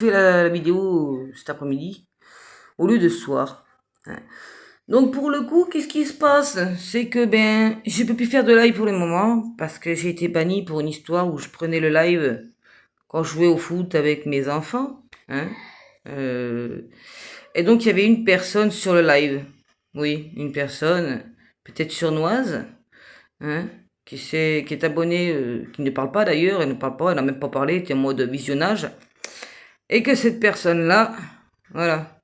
Fait la vidéo cet après-midi au lieu de ce soir. Hein. Donc pour le coup, qu'est-ce qui se passe? C'est que j'ai pas pu faire de live pour le moment parce que j'ai été banni pour une histoire où je prenais le live quand je jouais au foot avec mes enfants. Hein. Euh, et donc il y avait une personne sur le live. Oui, une personne peut-être surnoise, hein, qui est abonnée, qui ne parle pas d'ailleurs, elle ne parle pas, elle n'a même pas parlé, elle était en mode visionnage. Et que cette personne-là, voilà,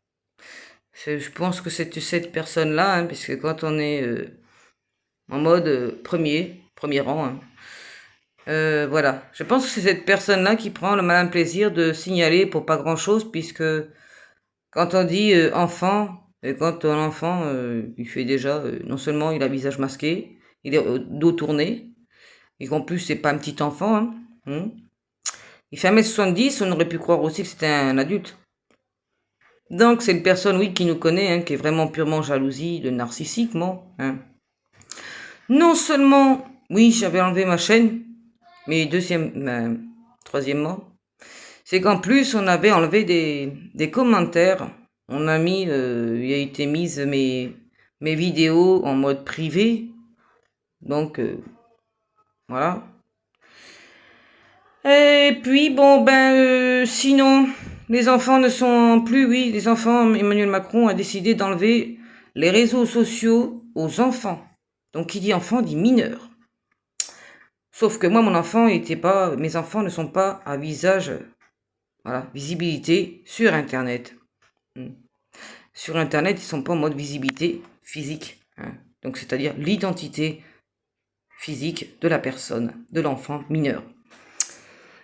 je pense que c'est cette personne-là, hein, puisque quand on est en mode premier rang, hein, voilà, je pense que c'est cette personne-là qui prend le malin plaisir de signaler pour pas grand-chose, puisque quand on dit enfant, et quand un enfant, il fait déjà, non seulement il a le visage masqué, il est dos tourné, et qu'en plus c'est pas un petit enfant, hein, il fait 1m70, on aurait pu croire aussi que c'était un adulte. Donc c'est une personne, oui, qui nous connaît, hein, qui est vraiment purement jalousie, de narcissiquement. Hein. Non seulement, oui, j'avais enlevé ma chaîne, mais troisièmement, c'est qu'en plus on avait enlevé des commentaires. On a mis, il a été mise mes vidéos en mode privé. Donc voilà. Et puis sinon, les enfants ne sont plus, oui, les enfants, Emmanuel Macron a décidé d'enlever les réseaux sociaux aux enfants. Donc qui dit enfant dit mineur. Sauf que moi, mes enfants ne sont pas à visage, voilà, visibilité sur Internet. Sur Internet, ils sont pas en mode visibilité physique. Hein. Donc c'est-à-dire l'identité physique de la personne, de l'enfant mineur.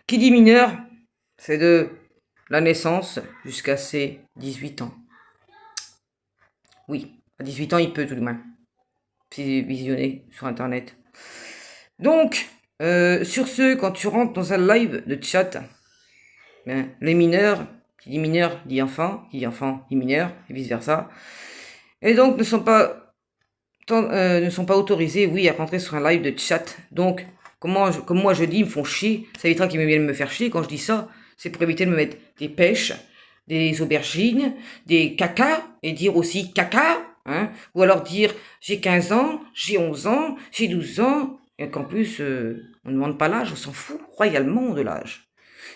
Qui dit mineur, c'est de la naissance jusqu'à ses 18 ans. Oui, à 18 ans, il peut tout de même visionner sur Internet. Donc, sur ce, quand tu rentres dans un live de chat, les mineurs, qui dit mineur dit enfant dit mineur, et vice-versa, et donc ne sont pas autorisés, oui, à rentrer sur un live de chat. Donc, comme moi je dis, ils me font chier, ça évitera qu'ils viennent me faire chier. Quand je dis ça, c'est pour éviter de me mettre des pêches, des aubergines, des caca, et dire aussi caca, hein, ou alors dire j'ai 15 ans, j'ai 11 ans, j'ai 12 ans, et qu'en plus, on ne demande pas l'âge, on s'en fout royalement de l'âge.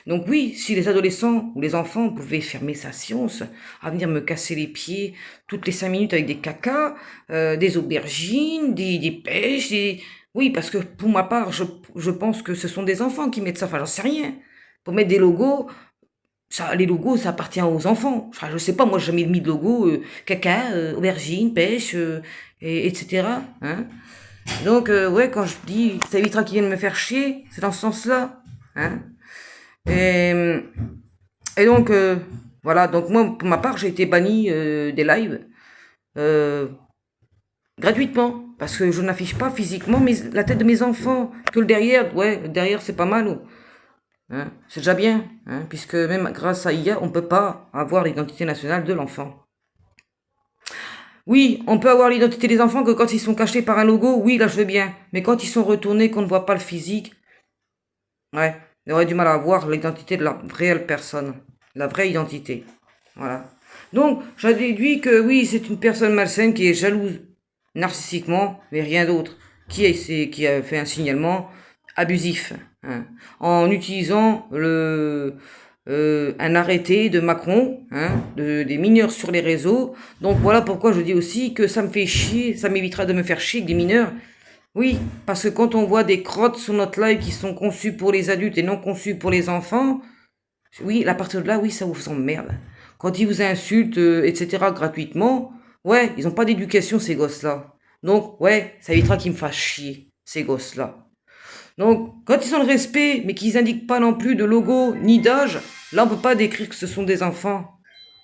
Donc oui, si les adolescents ou les enfants pouvaient fermer sa science, à venir me casser les pieds toutes les 5 minutes avec des cacas, des aubergines, des pêches, oui, parce que pour ma part, je pense que ce sont des enfants qui mettent ça, enfin j'en sais rien. Pour mettre des logos, les logos, ça appartient aux enfants. Enfin, je sais pas, moi j'ai jamais mis de logo, caca, aubergine, pêche, etc. Hein. Donc ouais, quand je dis ça évitera qu'ils viennent me faire chier, c'est dans ce sens-là. Hein. Et, et donc, voilà, donc moi, pour ma part, j'ai été banni des lives euh, gratuitement, parce que je n'affiche pas physiquement la tête de mes enfants, que le derrière, ouais, le derrière c'est pas mal, hein, c'est déjà bien, hein, puisque même grâce à IA, on peut pas avoir l'identité nationale de l'enfant. Oui, on peut avoir l'identité des enfants que quand ils sont cachés par un logo, oui, là je veux bien, mais quand ils sont retournés, qu'on ne voit pas le physique, ouais, il aurait du mal à voir l'identité de la réelle personne, la vraie identité. Voilà. Donc, j'ai déduit que oui, c'est une personne malsaine qui est jalouse narcissiquement, mais rien d'autre, qui a fait un signalement abusif, hein, en utilisant un arrêté de Macron, hein, des mineurs sur les réseaux. Donc voilà pourquoi je dis aussi que ça me fait chier, ça m'évitera de me faire chier avec des mineurs. Oui, parce que quand on voit des crottes sur notre live qui sont conçues pour les adultes et non conçues pour les enfants, oui, à partir de là, oui, ça vous emmerde. Quand ils vous insultent, etc., gratuitement, ouais, ils n'ont pas d'éducation, ces gosses-là. Donc, ouais, ça évitera qu'ils me fassent chier, ces gosses-là. Donc, quand ils ont le respect, mais qu'ils indiquent pas non plus de logo ni d'âge, là, on peut pas décrire que ce sont des enfants.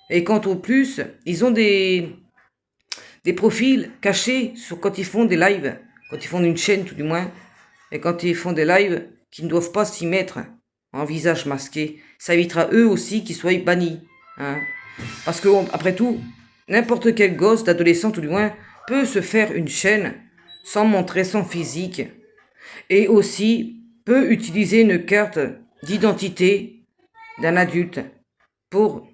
Et quant au plus, ils ont des profils cachés quand ils font des lives, quand ils font une chaîne tout du moins, et quand ils font des lives qui ne doivent pas s'y mettre en visage masqué. Ça évitera eux aussi qu'ils soient bannis. Hein. Parce que, après tout, n'importe quel gosse, d'adolescent tout du moins, peut se faire une chaîne sans montrer son physique et aussi peut utiliser une carte d'identité d'un adulte pour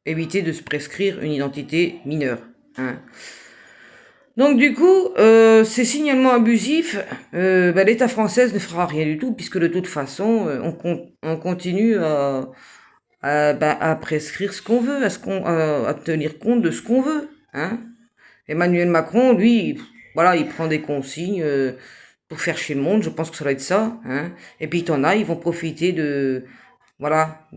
éviter de se prescrire une identité mineure. Hein. Donc du coup, ces signalements abusifs, l'État français ne fera rien du tout, puisque de toute façon, on continue à prescrire ce qu'on veut, à tenir compte de ce qu'on veut. Hein. Emmanuel Macron, lui, voilà, il prend des consignes pour faire chier le monde, je pense que ça doit être ça. Hein. Et puis t'en as, ils vont profiter voilà,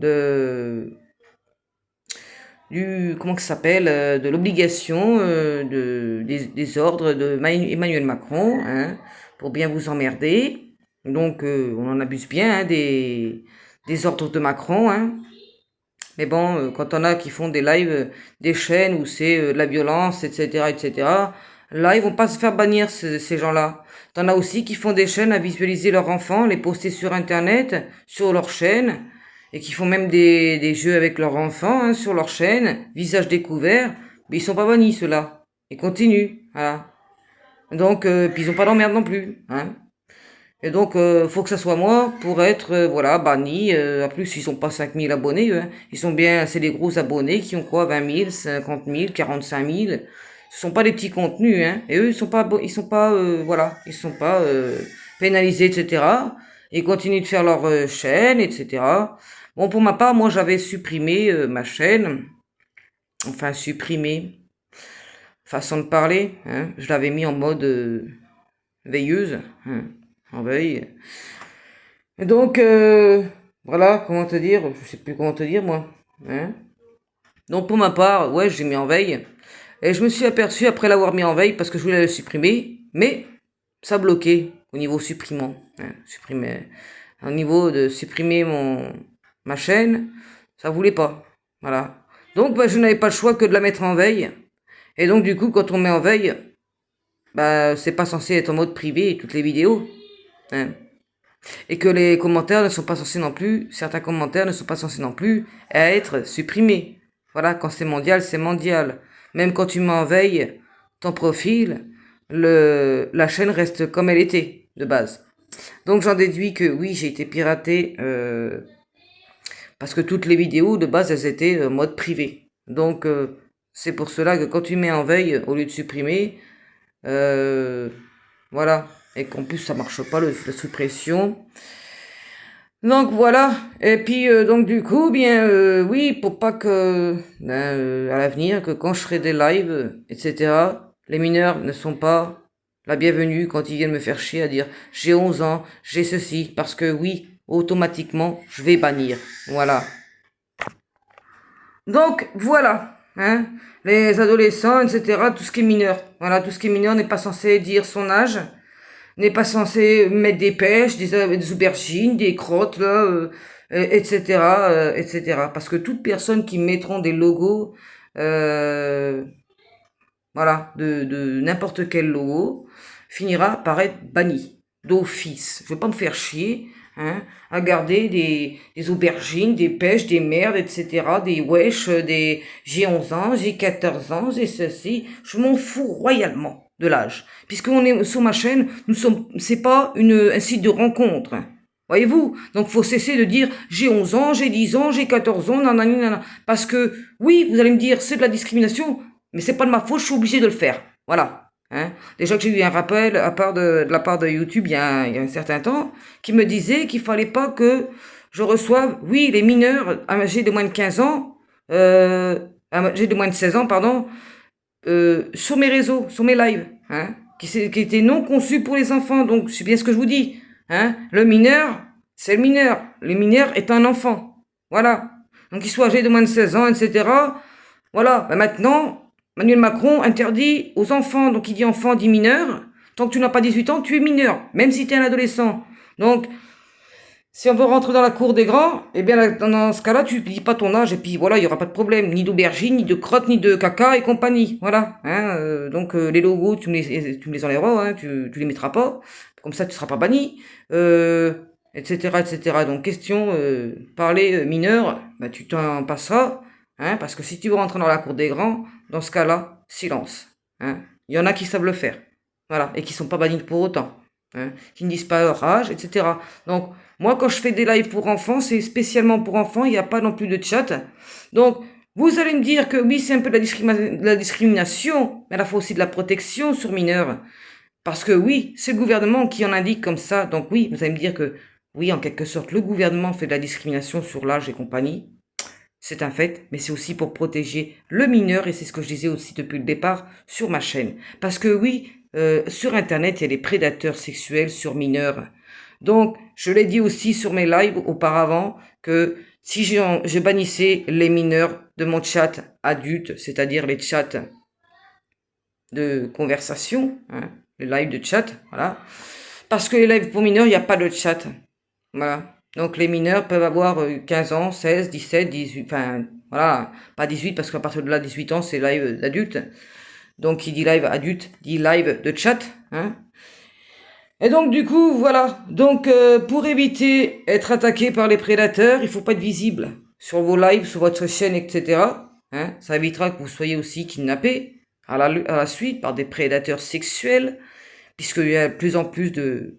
comment que ça s'appelle, de l'obligation des ordres de Emmanuel Macron, hein, pour bien vous emmerder. Donc on en abuse bien, hein, des ordres de Macron. Hein. Mais bon, quand on a qui font des lives, des chaînes où c'est de la violence, etc., là, ils vont pas se faire bannir, ces gens-là. T'en as aussi qui font des chaînes à visualiser leurs enfants, les poster sur Internet, sur leur chaîne, et qui font même des jeux avec leurs enfants, hein, sur leur chaîne, visage découvert. Mais ils sont pas bannis, ceux-là. Ils continuent, voilà. Donc, puis ils ont pas d'emmerde non plus, hein. Et donc, faut que ça soit moi pour être, voilà, banni. En plus, ils sont pas 5000 abonnés, hein. Ils sont bien, c'est des gros abonnés qui ont quoi, 20 000, 50 000, 45 000. Ce sont pas des petits contenus, hein. Et eux, ils sont pas, voilà, ils sont pas pénalisés, etc. Ils continuent de faire leur chaîne, etc. Bon, pour ma part, moi, j'avais supprimé ma chaîne. Enfin, supprimé. Façon de parler, hein. Je l'avais mis en mode veilleuse, hein, en veille. Et donc, voilà, comment te dire, je sais plus comment te dire, moi. Hein. Donc, pour ma part, ouais, j'ai mis en veille. Et je me suis aperçu, après l'avoir mis en veille, parce que je voulais le supprimer, mais ça bloquait au niveau supprimant. Hein, au niveau de supprimer ma chaîne, ça voulait pas. Voilà. Donc, bah, je n'avais pas le choix que de la mettre en veille. Et donc, du coup, quand on met en veille, bah, c'est pas censé être en mode privé, toutes les vidéos. Hein. Et que les commentaires ne sont pas censés non plus, certains commentaires ne sont pas censés non plus être supprimés. Voilà, quand c'est mondial, c'est mondial. Même quand tu mets en veille ton profil, la chaîne reste comme elle était, de base. Donc j'en déduis que oui, j'ai été piraté, parce que toutes les vidéos, de base, elles étaient mode privé. Donc c'est pour cela que quand tu mets en veille, au lieu de supprimer, voilà, et qu'en plus ça marche pas la suppression. Donc voilà, et puis donc du coup, bien oui, pour pas que à l'avenir, que quand je ferai des lives, etc., les mineurs ne sont pas la bienvenue quand ils viennent me faire chier à dire j'ai 11 ans, j'ai ceci, parce que oui, automatiquement, je vais bannir. Voilà. Donc voilà, hein, les adolescents, etc., tout ce qui est mineur. Voilà, tout ce qui est mineur n'est pas censé dire son âge, n'est pas censé mettre des pêches, des aubergines, des crottes, là, etc., etc. Parce que toute personne qui mettront des logos, voilà, de n'importe quel logo, finira par être banni d'office. Je vais pas me faire chier, hein, à garder des aubergines, des pêches, des merdes, etc., des wesh, j'ai 11 ans, j'ai 14 ans, j'ai ceci. Je m'en fous royalement de l'âge. Puisqu'on est sur ma chaîne, c'est pas un site de rencontre. Hein. Voyez-vous? Donc, faut cesser de dire, j'ai 11 ans, j'ai 10 ans, j'ai 14 ans, nanana, nanana. Parce que, oui, vous allez me dire, c'est de la discrimination, mais c'est pas de ma faute, je suis obligé de le faire. Voilà. Hein. Déjà que j'ai eu un rappel de la part de YouTube il y a un certain temps, qui me disait qu'il fallait pas je reçoive, oui, les mineurs âgés de moins de 15 ans, âgés de moins de 16 ans, pardon, sur mes réseaux, sur mes lives, hein, qui étaient non conçus pour les enfants. Donc, c'est bien ce que je vous dis. Hein. Le mineur, c'est le mineur. Le mineur est un enfant. Voilà. Donc, qu'il soit âgé de moins de 16 ans, etc. Voilà. Ben maintenant, Emmanuel Macron interdit aux enfants, donc il dit enfant, dit mineur. Tant que tu n'as pas 18 ans, tu es mineur, même si tu es un adolescent. Donc, si on veut rentrer dans la cour des grands, eh bien, dans ce cas-là, tu dis pas ton âge, et puis voilà, il y aura pas de problème, ni d'aubergine, ni de crotte, ni de caca et compagnie, voilà. Hein, donc les logos, tu me les enlèveras, hein, tu les mettras pas, comme ça tu seras pas banni, etc., etc. Donc question, parler mineur, bah tu t'en passeras, hein, parce que si tu veux rentrer dans la cour des grands, dans ce cas-là, silence. Hein. Il y en a qui savent le faire, voilà, et qui sont pas bannis pour autant. hein, qui ne disent pas leur âge, etc. Donc, moi, quand je fais des lives pour enfants, c'est spécialement pour enfants, il n'y a pas non plus de chat. Donc, vous allez me dire que oui, c'est un peu de la discrimination, mais à la fois aussi de la protection sur mineurs. Parce que oui, c'est le gouvernement qui en indique comme ça. Donc oui, vous allez me dire que oui, en quelque sorte, le gouvernement fait de la discrimination sur l'âge et compagnie. C'est un fait, mais c'est aussi pour protéger le mineur, et c'est ce que je disais aussi depuis le départ sur ma chaîne. Parce que oui, sur Internet, il y a des prédateurs sexuels sur mineurs. Donc, je l'ai dit aussi sur mes lives auparavant, que si je bannissais les mineurs de mon chat adulte, c'est-à-dire les chats de conversation, hein, les lives de chat, voilà. Parce que les lives pour mineurs, il n'y a pas de chat. Voilà. Donc les mineurs peuvent avoir 15 ans, 16, 17, 18, enfin voilà, pas 18 parce qu'à partir de là, 18 ans, c'est live d'adulte. Donc qui dit live adulte, dit live de chat. Hein. Et donc du coup, voilà. Donc pour éviter être attaqué par les prédateurs, il faut pas être visible sur vos lives, sur votre chaîne, etc. Hein. Ça évitera que vous soyez aussi kidnappé à la suite par des prédateurs sexuels, puisqu'il y a de plus en plus de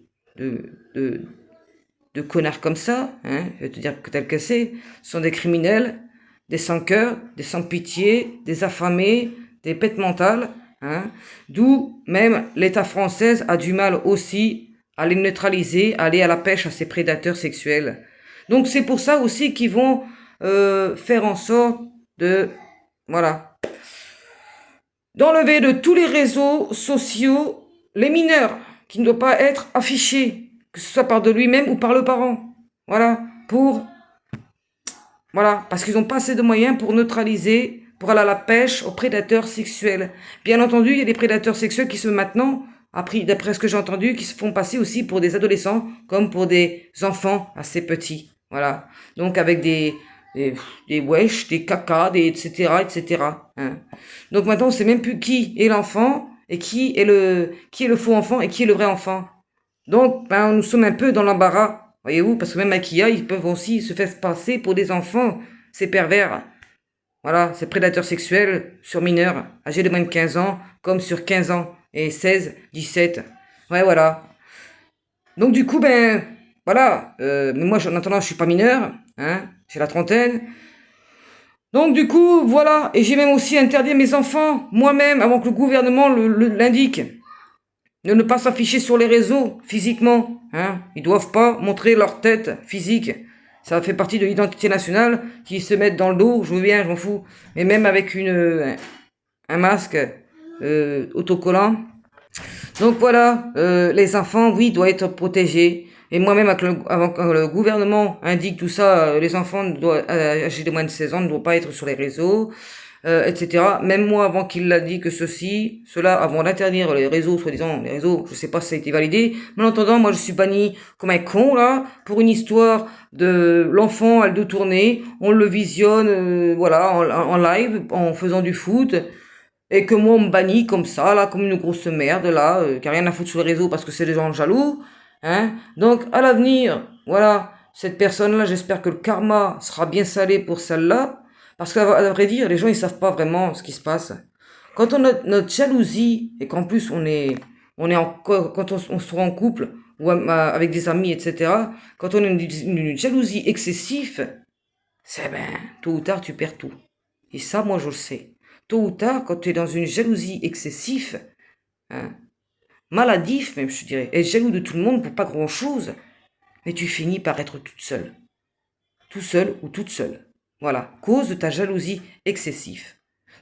connards comme ça, hein, je vais te dire que tel que c'est, sont des criminels, des sans-cœur, des sans-pitié, des affamés, des bêtes mentales, hein, d'où même l'État français a du mal aussi à les neutraliser, à aller à la pêche à ces prédateurs sexuels. Donc c'est pour ça aussi qu'ils vont faire en sorte de, voilà, d'enlever de tous les réseaux sociaux les mineurs qui ne doivent pas être affichés, que ce soit par de lui-même ou par le parent. Voilà, parce qu'ils n'ont pas assez de moyens pour neutraliser, pour aller à la pêche aux prédateurs sexuels. Bien entendu, il y a des prédateurs sexuels qui se maintenant, d'après ce que j'ai entendu, qui se font passer aussi pour des adolescents, comme pour des enfants assez petits. Voilà. Donc avec des wesh, des caca, etc., etc. Hein. Donc maintenant, on sait même plus qui est l'enfant et qui est le faux enfant et qui est le vrai enfant. Donc, ben, nous sommes un peu dans l'embarras, voyez-vous, parce que même à Kia, ils peuvent aussi se faire passer pour des enfants, ces pervers. Voilà, ces prédateurs sexuels sur mineurs, âgés de moins de 15 ans, comme sur 15 ans, et 16, 17. Ouais, voilà. Donc du coup, ben, voilà, mais moi, en attendant, je suis pas mineur, hein, j'ai la trentaine. Donc du coup, voilà, et j'ai même aussi interdit à mes enfants, moi-même, avant que le gouvernement l'indique, de ne pas s'afficher sur les réseaux physiquement. Hein. Ils doivent pas montrer leur tête physique. Ça fait partie de l'identité nationale qui se mettent dans le dos, je veux bien, je m'en fous. Mais même avec un masque autocollant. Donc voilà, les enfants, oui, doivent être protégés. Et moi-même, avant que le gouvernement indique tout ça, les enfants âgés de moins de 16 ans ne doivent pas être sur les réseaux, etc. Même moi, avant qu'il l'a dit que cela, avant d'interdire les réseaux, soi-disant, les réseaux, je sais pas si ça a été validé, mais en attendant, moi, je suis banni comme un con, là, pour une histoire de l'enfant à le dos tourné, on le visionne, voilà, en live, en faisant du foot, et que moi on me bannit comme ça, là, comme une grosse merde, là, qui a rien à foutre sur les réseaux parce que c'est des gens jaloux, hein. Donc, à l'avenir, voilà, cette personne-là, j'espère que le karma sera bien salé pour celle-là, parce qu'à vrai dire, les gens, ils savent pas vraiment ce qui se passe. Quand on a notre jalousie, et qu'en plus on est quand on se rend en couple, ou avec des amis, etc., quand on a une jalousie excessive, c'est ben, tôt ou tard, tu perds tout. Et ça, moi, je le sais. Tôt ou tard, quand tu es dans une jalousie excessive, hein, maladif même, je dirais, être jaloux de tout le monde pour pas grand-chose, mais tu finis par être toute seule. Tout seul ou toute seule. Voilà, cause de ta jalousie excessive.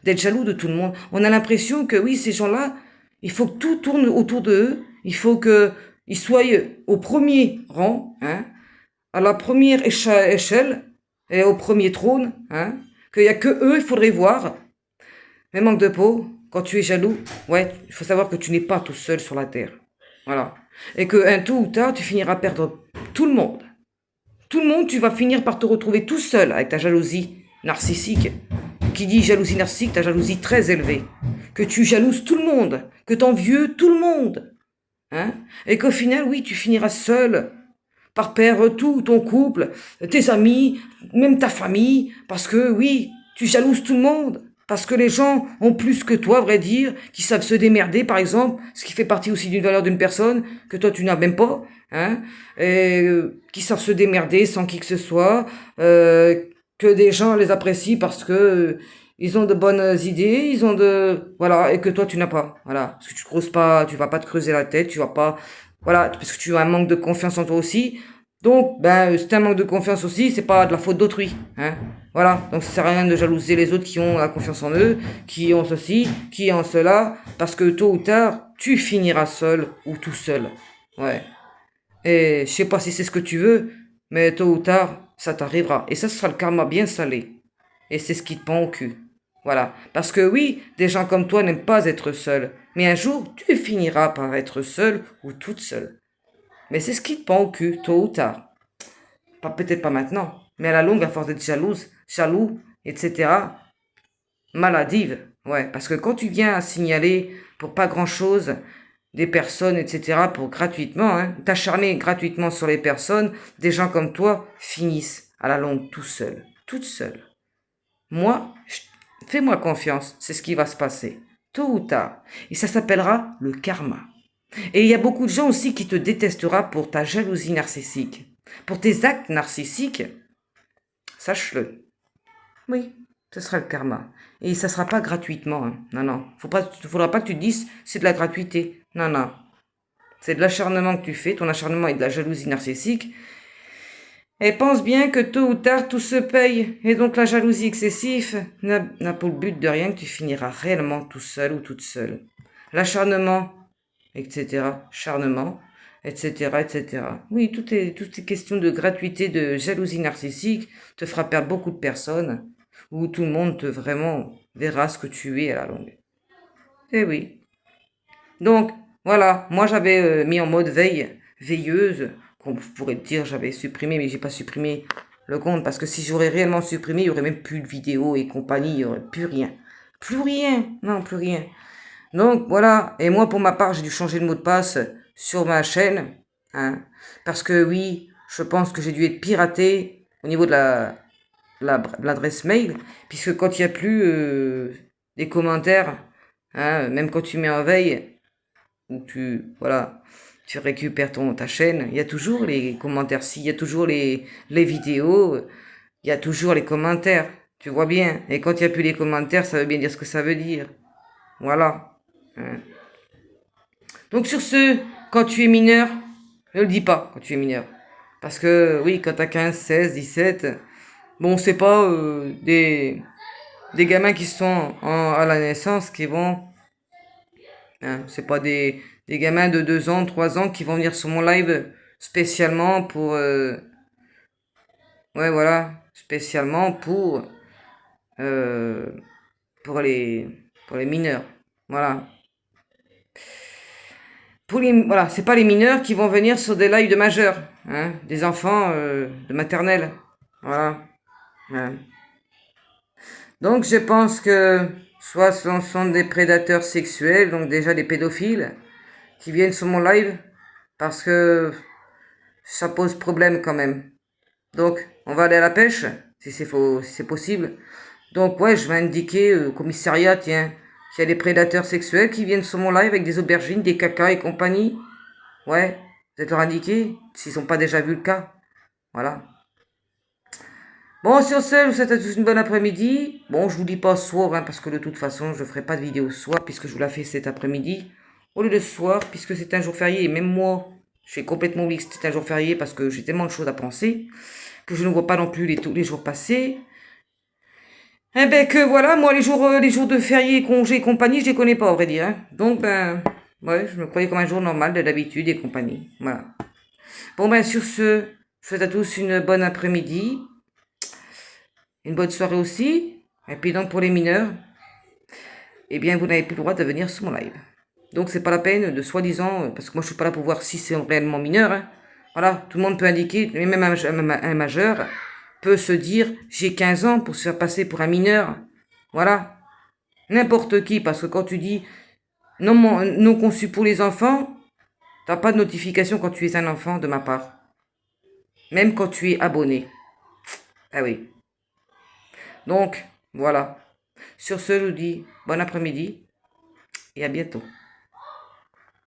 D'être jaloux de tout le monde. On a l'impression que oui, ces gens-là, il faut que tout tourne autour d'eux, il faut qu'ils soient au premier rang, hein, à la première échelle, et au premier trône, hein, qu'il n'y a que eux, il faudrait voir. Mais manque de peau, quand tu es jaloux, ouais, il faut savoir que tu n'es pas tout seul sur la terre. Voilà. Et que un tôt ou tard, tu finiras par perdre tout le monde. Tout le monde, tu vas finir par te retrouver tout seul avec ta jalousie narcissique. Qui dit jalousie narcissique, ta jalousie très élevée. Que tu jalouses tout le monde, que t'envieux tout le monde. Hein, et qu'au final, oui, tu finiras seul par perdre tout, ton couple, tes amis, même ta famille, parce que oui, tu jalouses tout le monde. Parce que les gens ont plus que toi, à vrai dire, qui savent se démerder, par exemple, ce qui fait partie aussi d'une valeur d'une personne, que toi tu n'as même pas, hein, et qui savent se démerder sans qui que ce soit, que des gens les apprécient parce que ils ont de bonnes idées, ils ont de... Voilà, et que toi tu n'as pas, voilà. Parce que tu creuses pas, tu vas pas te creuser la tête, tu vas pas... Voilà, parce que tu as un manque de confiance en toi aussi. Donc, ben, c'est un manque de confiance aussi, c'est pas de la faute d'autrui, hein. Voilà, donc ça sert à rien de jalouser les autres qui ont la confiance en eux, qui ont ceci, qui ont cela, parce que tôt ou tard, tu finiras seul ou tout seul. Ouais. Et je sais pas si c'est ce que tu veux, mais tôt ou tard, ça t'arrivera. Et ça sera le karma bien salé. Et c'est ce qui te pend au cul. Voilà. Parce que oui, des gens comme toi n'aiment pas être seuls. Mais un jour, tu finiras par être seul ou toute seule. Mais c'est ce qui te pend au cul, tôt ou tard. Pas, peut-être pas maintenant, mais à la longue, à force d'être jalouse, jaloux, etc., maladive. Ouais, parce que quand tu viens à signaler pour pas grand-chose des personnes, etc., pour gratuitement, hein, t'acharner gratuitement sur les personnes, des gens comme toi finissent à la longue tout seuls, toutes seules. Moi, fais-moi confiance, c'est ce qui va se passer, tôt ou tard. Et ça s'appellera le karma. Et il y a beaucoup de gens aussi qui te détestera pour ta jalousie narcissique. Pour tes actes narcissiques, sache-le. Oui, ce sera le karma. Et ça sera pas gratuitement, hein. Non, non. Faudra pas que tu te dises c'est de la gratuité. Non, non. C'est de l'acharnement que tu fais. Ton acharnement est de la jalousie narcissique. Et pense bien que tôt ou tard, tout se paye. Et donc la jalousie excessive n'a pour le but de rien que tu finiras réellement tout seul ou toute seule. L'acharnement, etc. Charnement, etc., etc. Oui, toutes ces questions de gratuité, de jalousie narcissique te fera perdre beaucoup de personnes, où tout le monde te vraiment verra ce que tu es à la longue. Eh oui. Donc, voilà, moi j'avais mis en mode veilleuse, qu'on pourrait dire j'avais supprimé, mais j'ai pas supprimé le compte, parce que si j'aurais réellement supprimé, il y aurait même plus de vidéos et compagnie, il y aurait plus rien. Plus rien, non, plus rien. Donc voilà, et moi pour ma part, j'ai dû changer le mot de passe sur ma chaîne, hein, parce que oui, je pense que j'ai dû être piraté au niveau de l'adresse mail, puisque quand il n'y a plus des commentaires, hein, même quand tu mets en veille, ou voilà, tu récupères ta chaîne, il y a toujours les commentaires, il y a toujours les vidéos, il y a toujours les commentaires, tu vois bien, et quand il n'y a plus les commentaires, ça veut bien dire ce que ça veut dire, voilà. Hein. Donc sur ce, quand tu es mineur, ne le dis pas quand tu es mineur. Parce que oui, quand t'as 15, 16, 17, bon, c'est pas des gamins qui sont à la naissance qui vont... Hein, c'est pas des gamins de 2 ans, 3 ans qui vont venir sur mon live spécialement pour... ouais, voilà, spécialement euh, pour les mineurs. Voilà. Voilà, c'est pas les mineurs qui vont venir sur des lives de majeurs, hein, des enfants de maternelle. Voilà. Hein. Donc je pense que soit ce sont des prédateurs sexuels, donc déjà des pédophiles, qui viennent sur mon live, parce que ça pose problème quand même. Donc on va aller à la pêche, si c'est possible. Donc ouais, je vais indiquer au commissariat, tiens, qu'il y a des prédateurs sexuels qui viennent sur mon live avec des aubergines, des cacas et compagnie. Ouais, vous êtes leur indiquer, s'ils n'ont pas déjà vu le cas. Voilà. Bon, sur ce, je vous souhaite à tous une bonne après-midi. Bon, je vous dis pas ce soir, hein, parce que de toute façon, je ne ferai pas de vidéo ce soir, puisque je vous la fais cet après-midi. Au lieu de ce soir, puisque c'est un jour férié, et même moi, je suis complètement oublié que c'était un jour férié, parce que j'ai tellement de choses à penser, que je ne vois pas non plus les jours passer. Eh ben que voilà, moi les jours de férié, congés et compagnie, je les connais pas, à vrai dire. Hein. Donc ben, ouais, je me croyais comme un jour normal de d'habitude et compagnie. Voilà. Bon ben sur ce, je vous souhaite à tous une bonne après-midi, une bonne soirée aussi. Et puis donc pour les mineurs, eh bien vous n'avez plus le droit de venir sur mon live. Donc c'est pas la peine de soi-disant, parce que moi je suis pas là pour voir si c'est réellement mineur. Hein. Voilà, tout le monde peut indiquer, même un majeur peut se dire j'ai 15 ans pour se faire passer pour un mineur. Voilà. N'importe qui, parce que quand tu dis non conçu pour les enfants, t'as pas de notification quand tu es un enfant de ma part. Même quand tu es abonné. Ah oui. Donc, voilà. Sur ce, je vous dis bon après-midi et à bientôt.